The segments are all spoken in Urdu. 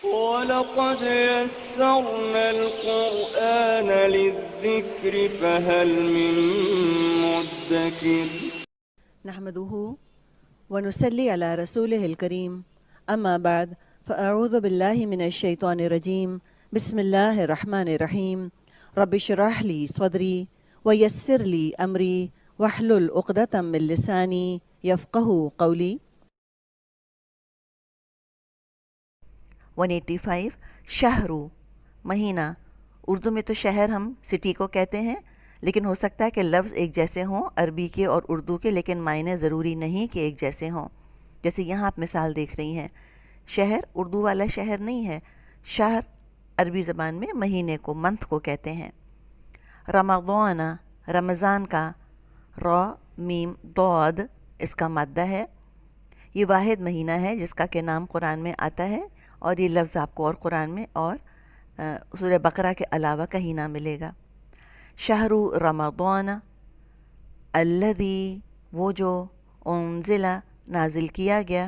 وَلَقَدْ يَسَّرْنَا الْقُرْآنَ لِلذِّكْرِ فَهَلْ مِن مُّدَّكِرٍ نحمده ونصلي على رسوله الكريم أما بعد فأعوذ بالله من الشيطان الرجيم بسم الله الرحمن الرحيم رب اشرح لي صدري ويسر لي أمري واحلل عقدة من لساني يفقهوا قولي 185 شہرو مہینہ، اردو میں تو شہر ہم سٹی کو کہتے ہیں، لیکن ہو سکتا ہے کہ لفظ ایک جیسے ہوں عربی کے اور اردو کے، لیکن معنی ضروری نہیں کہ ایک جیسے ہوں۔ جیسے یہاں آپ مثال دیکھ رہی ہیں، شہر اردو والا شہر نہیں ہے، شہر عربی زبان میں مہینے کو، منتھ کو کہتے ہیں۔ رمضان رمضان کا، را میم ضاد اس کا مادہ ہے۔ یہ واحد مہینہ ہے جس کا کہ نام قرآن میں آتا ہے، اور یہ لفظ آپ کو اور قرآن میں اور سورہ بقرہ کے علاوہ کہیں نہ ملے گا۔ شہر رمضان الذی وہ جو انزل نازل کیا گیا،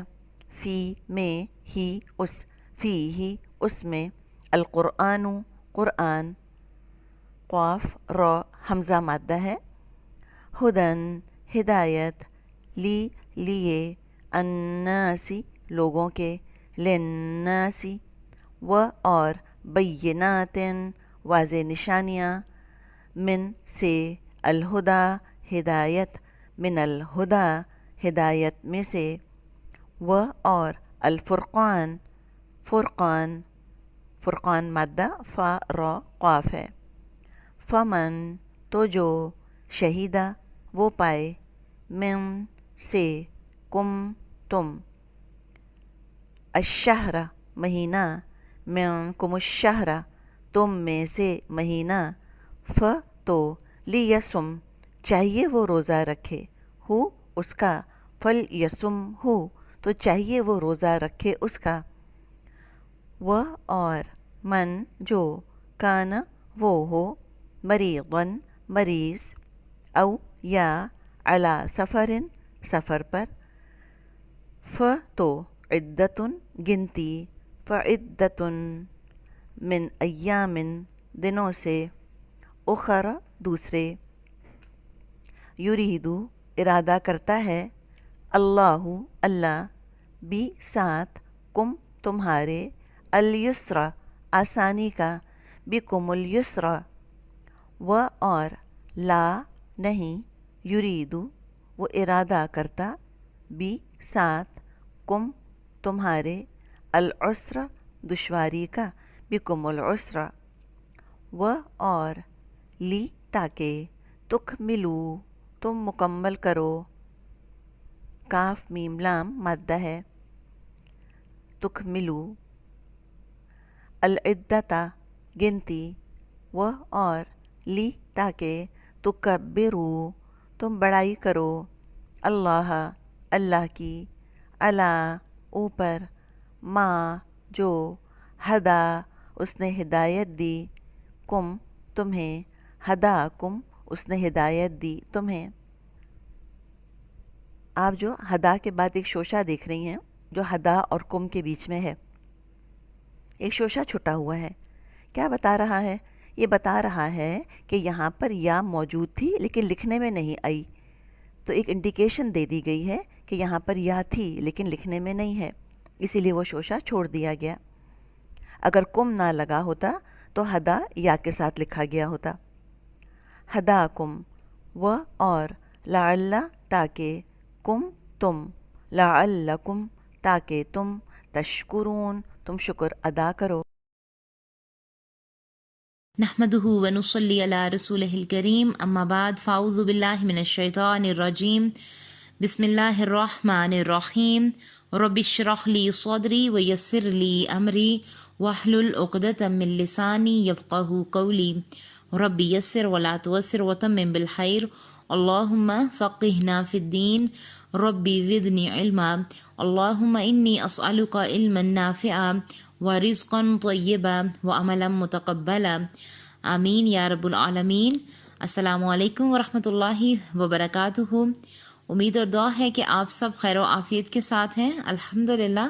فی میں ہی اس، فی ہی اس میں، القرآن قرآن، قاف را حمزہ مادہ ہے، ہدن ہدایت، لی لیے، الناسی لوگوں کے، للناسی و اور، بینات واضح نشانیاں، من سے، الہدا ہدایت، من الہدا ہدایت میں سے، و اور، الفرقان فرقان، فرقان مادہ فا را قاف ہے۔ فمن تو جو، شہیدہ وہ پائے، من سے، کم تم، الشہر مہینہ، من کم الشہر تم میں سے مہینہ، ف تو، لیسم چاہیے وہ روزہ رکھے، ہو اس کا، فل یسم ہو تو چاہیے وہ روزہ رکھے اس کا، و اور، من جو، کان وہ ہو، مریضن مریض، او یا، علی سفرن سفر پر، ف تو، عدتن گنتی، فعدتن من ایامن دنوں سے، اخر دوسرے، یریدو ارادہ کرتا ہے، اللہ اللہ، بھی ساتھ، کم تمہارے، الیسر آسانی کا، بکم الیسر، و اور، لا نہیں، یریدو وہ ارادہ کرتا، بھی ساتھ، کم تمہارے، العسر دشواری کا، بکم العسر، و اور، لی تاکہ، تکملو تم مکمل کرو، کاف میم لام مادہ ہے، تکملو، العدتا گنتی، و اور، لی تاکہ، تکبرو تم بڑائی کرو، اللہ اللہ کی، علی اوپر، ما جو، ہدا اس نے ہدایت دی، کم تمہیں، ہدا کم اس نے ہدایت دی تمہیں۔ آپ جو ہدا کے بعد ایک شوشہ دیکھ رہی ہیں جو ہدا اور کم کے بیچ میں ہے، ایک شوشہ چھٹا ہوا ہے، کیا بتا رہا ہے؟ یہ بتا رہا ہے کہ یہاں پر یا موجود تھی لیکن لکھنے میں نہیں آئی، تو ایک انڈیکیشن دے دی گئی ہے کہ یہاں پر یا تھی لیکن لکھنے میں نہیں ہے، اسی لیے وہ شوشہ چھوڑ دیا گیا۔ اگر کم نہ لگا ہوتا تو ہدا یا کے ساتھ لکھا گیا ہوتا۔ ہدا کم، و اور، لعل تاکہ، کم تم، لعلکم تاکہ تم، تشکرون تم شکر ادا کرو۔ نحمده ونصلي على رسوله الكريم اما بعد فاعوذ بالله من الشيطان الرجيم بسم الله الرحمن الرحيم رب اشرح لي صدري ويسر لي امري واحلل عقدة من لساني يفقهوا قولي رب يسر ولا تعسر وتمم بالخير اللهم فقهنا في الدين ربي زدني علما اللهم إني أسألك علما نافعا ورزقا طيبا وعملا متقبلا آمین یا رب العالمین۔ السلام علیکم ورحمۃ اللہ وبرکاتہ۔ امید اور دعا ہے کہ آپ سب خیر و عافیت کے ساتھ ہیں۔ الحمدللہ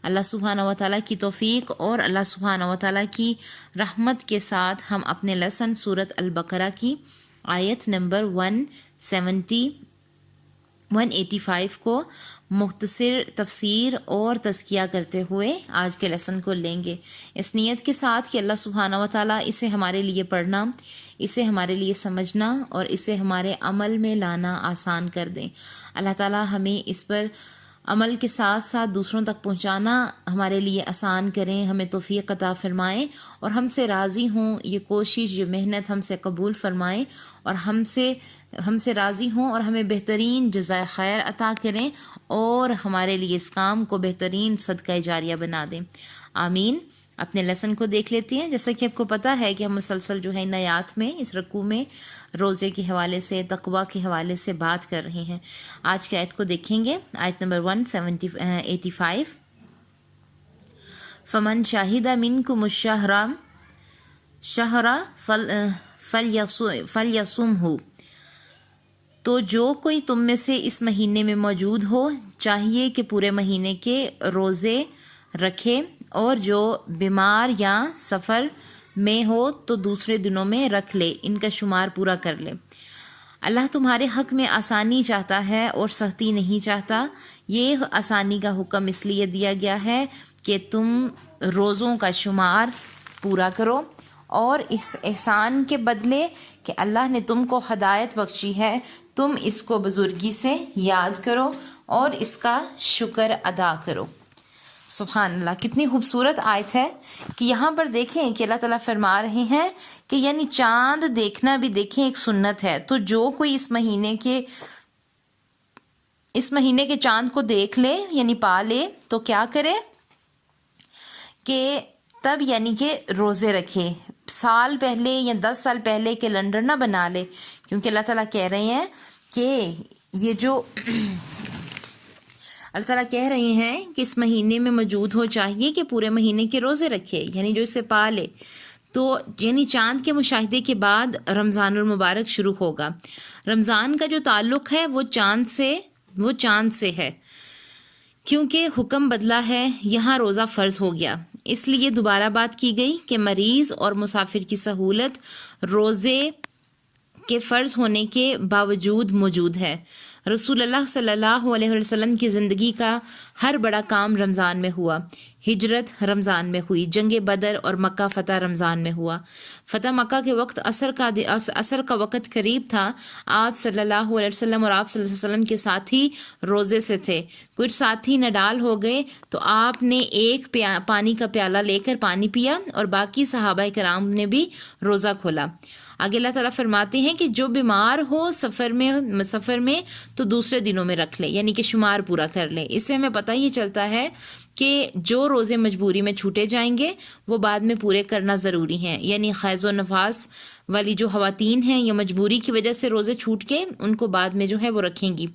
اللہ سبحانہ و تعالیٰ کی توفیق اور اللہ سبحانہ و تعالیٰ کی رحمت کے ساتھ ہم اپنے لیسن سورۃ البقرہ کی آیت نمبر 185 کو مختصر تفسیر اور تزکیہ کرتے ہوئے آج کے لیسن کو لیں گے، اس نیت کے ساتھ کہ اللہ سبحانہ و تعالیٰ اسے ہمارے لیے پڑھنا، اسے ہمارے لیے سمجھنا اور اسے ہمارے عمل میں لانا آسان کر دیں۔ اللہ تعالیٰ ہمیں اس پر عمل کے ساتھ ساتھ دوسروں تک پہنچانا ہمارے لیے آسان کریں، ہمیں توفیق عطا فرمائیں اور ہم سے راضی ہوں، یہ کوشش یہ محنت ہم سے قبول فرمائیں اور ہم سے راضی ہوں اور ہمیں بہترین جزائے خیر عطا کریں اور ہمارے لیے اس کام کو بہترین صدقہ جاریہ بنا دیں، آمین۔ اپنے لیسن کو دیکھ لیتے ہیں۔ جیسا کہ آپ کو پتہ ہے کہ ہم مسلسل جو ہے ان آیات میں اس رکوع میں روزے کے حوالے سے، تقویٰ کے حوالے سے بات کر رہے ہیں۔ آج کی آیت کو دیکھیں گے، آیت نمبر 185۔ فمن شاہد منکم الشہر فلیصمہ، تو جو کوئی تم میں سے اس مہینے میں موجود ہو چاہیے کہ پورے مہینے کے روزے رکھے، اور جو بیمار یا سفر میں ہو تو دوسرے دنوں میں رکھ لے، ان کا شمار پورا کر لے۔ اللہ تمہارے حق میں آسانی چاہتا ہے اور سختی نہیں چاہتا۔ یہ آسانی کا حکم اس لیے دیا گیا ہے کہ تم روزوں کا شمار پورا کرو، اور اس احسان کے بدلے کہ اللہ نے تم کو ہدایت بخشی ہے تم اس کو بزرگی سے یاد کرو اور اس کا شکر ادا کرو۔ سبحان اللہ، کتنی خوبصورت آیت ہے کہ یہاں پر دیکھیں کہ اللہ تعالیٰ فرما رہے ہیں کہ یعنی چاند دیکھنا بھی دیکھیں ایک سنت ہے، تو جو کوئی اس مہینے کے چاند کو دیکھ لے یعنی پا لے تو کیا کرے کہ تب یعنی کہ روزے رکھے، سال پہلے یا 10 سال پہلے کیلنڈر نہ بنا لے، کیونکہ اللہ تعالیٰ کہہ رہے ہیں کہ یہ جو اللہ تعالیٰ کہہ رہے ہیں کہ اس مہینے میں موجود ہو چاہیے کہ پورے مہینے کے روزے رکھے، یعنی جو اسے پا لے، تو یعنی چاند کے مشاہدے کے بعد رمضان المبارک شروع ہوگا۔ رمضان کا جو تعلق ہے وہ چاند سے ہے، کیونکہ حکم بدلا ہے، یہاں روزہ فرض ہو گیا، اس لیے دوبارہ بات کی گئی کہ مریض اور مسافر کی سہولت روزے کے فرض ہونے کے باوجود موجود ہے۔ رسول اللہ صلی اللہ علیہ وسلم کی زندگی کا ہر بڑا کام رمضان میں ہوا، ہجرت رمضان میں ہوئی، جنگ بدر اور مکہ فتح رمضان میں ہوا۔ فتح مکہ کے وقت عصر کا وقت قریب تھا، آپ صلی اللہ علیہ وسلم اور آپ صلی اللہ علیہ وسلم کے ساتھی روزے سے تھے، کچھ ساتھی نڈال ہو گئے تو آپ نے ایک پانی کا پیالہ لے کر پانی پیا اور باقی صحابہ کرام نے بھی روزہ کھولا۔ آگے اللہ تعالیٰ فرماتے ہیں کہ جو بیمار ہو سفر میں تو دوسرے دنوں میں رکھ لے، یعنی کہ شمار پورا کر لے۔ اس سے ہمیں پتہ یہ چلتا ہے کہ جو روزے مجبوری میں چھوٹے جائیں گے وہ بعد میں پورے کرنا ضروری ہیں، یعنی حیض و نفاس والی جو خواتین ہیں یا مجبوری کی وجہ سے روزے چھوٹ کے ان کو بعد میں جو ہے وہ رکھیں گی۔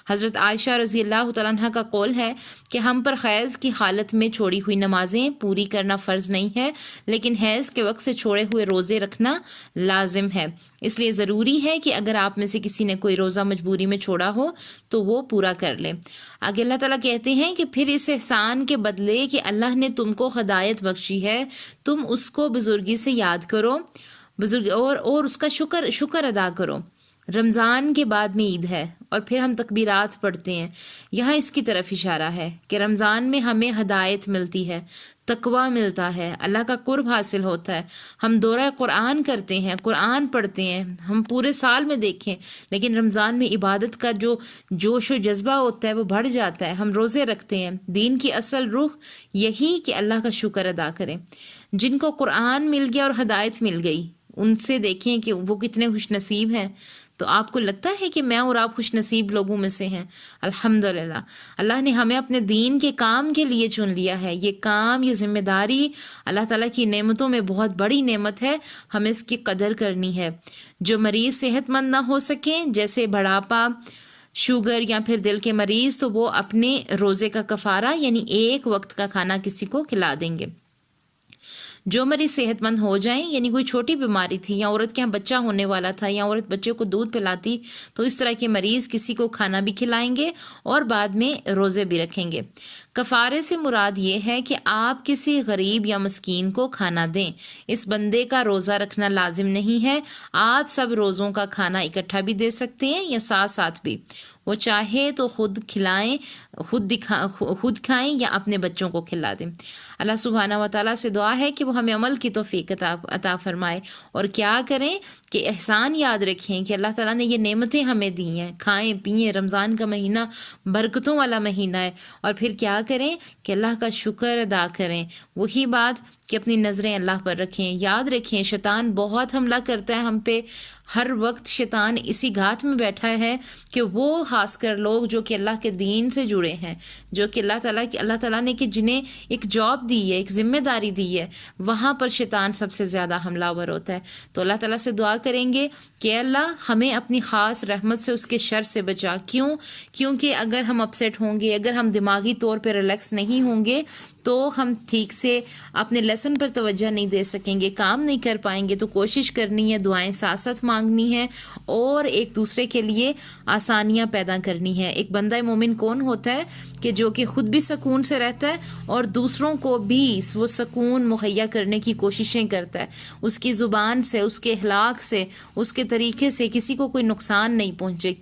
حضرت عائشہ رضی اللہ تعالیٰ عنہ کا قول ہے کہ ہم پر حیض کی حالت میں چھوڑی ہوئی نمازیں پوری کرنا فرض نہیں ہے، لیکن حیض کے وقت سے چھوڑے ہوئے روزے رکھنا لازم ہے، اس لیے ضروری ہے کہ اگر آپ میں سے کسی نے کوئی روزہ مجبوری میں چھوڑا ہو تو وہ پورا کر لے۔ آگے اللہ تعالیٰ کہتے ہیں کہ پھر اس احسان کے بدلے کہ اللہ نے تم کو ہدایت بخشی ہے تم اس کو بزرگی سے یاد کرو اور اس کا شکر ادا کرو۔ رمضان کے بعد میں عید ہے اور پھر ہم تکبیرات پڑھتے ہیں، یہاں اس کی طرف اشارہ ہے کہ رمضان میں ہمیں ہدایت ملتی ہے، تقویٰ ملتا ہے، اللہ کا قرب حاصل ہوتا ہے، ہم دورہ قرآن کرتے ہیں، قرآن پڑھتے ہیں، ہم پورے سال میں دیکھیں لیکن رمضان میں عبادت کا جو جوش و جذبہ ہوتا ہے وہ بڑھ جاتا ہے، ہم روزے رکھتے ہیں۔ دین کی اصل روح یہی کہ اللہ کا شکر ادا کریں۔ جن کو قرآن مل گیا اور ہدایت مل گئی ان سے دیکھیں کہ وہ کتنے خوش نصیب ہیں۔ تو آپ کو لگتا ہے کہ میں اور آپ خوش نصیب لوگوں میں سے ہیں؟ الحمدللہ، اللہ نے ہمیں اپنے دین کے کام کے لیے چن لیا ہے۔ یہ کام، یہ ذمہ داری اللہ تعالیٰ کی نعمتوں میں بہت بڑی نعمت ہے، ہمیں اس کی قدر کرنی ہے۔ جو مریض صحت مند نہ ہو سکیں، جیسے بڑھاپا، شوگر یا پھر دل کے مریض، تو وہ اپنے روزے کا کفارہ یعنی ایک وقت کا کھانا کسی کو کھلا دیں گے۔ جو مریض صحت مند ہو جائیں، یعنی کوئی چھوٹی بیماری تھی یا عورت کے یہاں بچہ ہونے والا تھا یا عورت بچے کو دودھ پلاتی، تو اس طرح کے مریض کسی کو کھانا بھی کھلائیں گے اور بعد میں روزے بھی رکھیں گے۔ کفارے سے مراد یہ ہے کہ آپ کسی غریب یا مسکین کو کھانا دیں۔ اس بندے کا روزہ رکھنا لازم نہیں ہے، آپ سب روزوں کا کھانا اکٹھا بھی دے سکتے ہیں یا ساتھ ساتھ بھی، وہ چاہے تو خود کھلائیں، خود کھائیں یا اپنے بچوں کو کھلا دیں۔ اللہ سبحانہ و تعالیٰ سے دعا ہے کہ وہ ہمیں عمل کی توفیق عطا فرمائے، اور کیا کریں کہ احسان یاد رکھیں کہ اللہ تعالیٰ نے یہ نعمتیں ہمیں دی ہیں، کھائیں پئیں، رمضان کا مہینہ برکتوں والا مہینہ ہے، اور پھر کیا کریں کہ اللہ کا شکر ادا کریں۔ وہی بات کہ اپنی نظریں اللہ پر رکھیں۔ یاد رکھیں شیطان بہت حملہ کرتا ہے ہم پہ، ہر وقت شیطان اسی گھات میں بیٹھا ہے کہ وہ خاص کر لوگ جو کہ اللہ کے دین سے جڑے ہیں، جو کہ اللہ تعالیٰ نے کہ جنہیں ایک جاب دی ہے، ایک ذمہ داری دی ہے، وہاں پر شیطان سب سے زیادہ حملہ آور ہوتا ہے۔ تو اللہ تعالیٰ سے دعا کریں گے کہ اللہ ہمیں اپنی خاص رحمت سے اس کے شر سے بچا۔ کیونکہ اگر ہم اپسیٹ ہوں گے، اگر ہم دماغی طور پہ ریلیکس نہیں ہوں گے تو ہم ٹھیک سے اپنے لیسن پر توجہ نہیں دے سکیں گے، کام نہیں کر پائیں گے۔ تو کوشش کرنی ہے، دعائیں ساتھ ساتھ مانگنی ہے اور ایک دوسرے کے لیے آسانیاں پیدا کرنی ہے۔ ایک بندہ مومن کون ہوتا ہے کہ جو کہ خود بھی سکون سے رہتا ہے اور دوسروں کو بھی وہ سکون مہیا کرنے کی کوششیں کرتا ہے، اس کی زبان سے، اس کے اخلاق سے، اس کے طریقے سے کسی کو کوئی نقصان نہیں پہنچے۔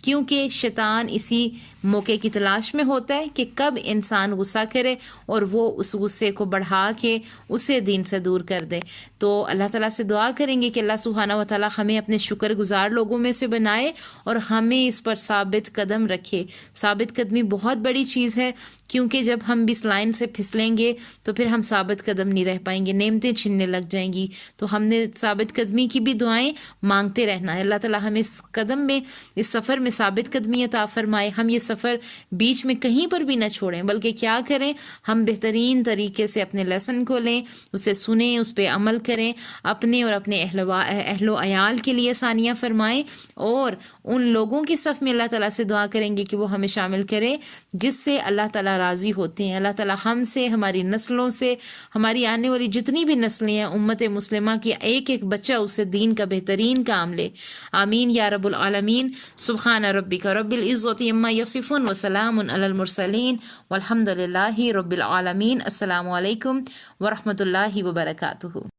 کیونکہ شیطان اسی موقع کی تلاش میں ہوتا ہے کہ کب انسان غصہ کرے اور وہ اس غصے کو بڑھا کے اسے دین سے دور کر دے۔ تو اللہ تعالیٰ سے دعا کریں گے کہ اللہ سبحانہ و تعالیٰ ہمیں اپنے شکر گزار لوگوں میں سے بنائے اور ہمیں اس پر ثابت قدم رکھے۔ ثابت قدمی بہت بڑی چیز ہے، کیونکہ جب ہم بھی اس لائن سے پھسلیں گے تو پھر ہم ثابت قدم نہیں رہ پائیں گے، نعمتیں چھننے لگ جائیں گی۔ تو ہم نے ثابت قدمی کی بھی دعائیں مانگتے رہنا ہے۔ اللہ تعالیٰ ہمیں اس قدم میں، اس سفر میں ثابت قدمی عطا فرمائے، ہم یہ سفر بیچ میں کہیں پر بھی نہ چھوڑیں، بلکہ کیا کریں، ہم بہترین طریقے سے اپنے لیسن کو لیں، اسے سنیں، اس پہ عمل کریں، اپنے اور اپنے اہل و عیال کے لیے آسانیاں فرمائیں، اور ان لوگوں کی صف میں اللہ تعالیٰ سے دعا کریں گے کہ وہ ہمیں شامل کرے جس سے اللہ تعالیٰ راضی ہوتے ہیں۔ اللہ تعالیٰ ہم سے، ہماری نسلوں سے، ہماری آنے والی جتنی بھی نسلیں ہیں، امت مسلمہ کی ایک ایک بچہ اسے دین کا بہترین کام لے۔ آمین یا رب العالمین۔ سبحان ربک رب العزت عما یصفون وسلام علی المرسلین والحمد للہ رب العالمین۔ السلام علیکم ورحمۃ اللہ وبرکاتہ۔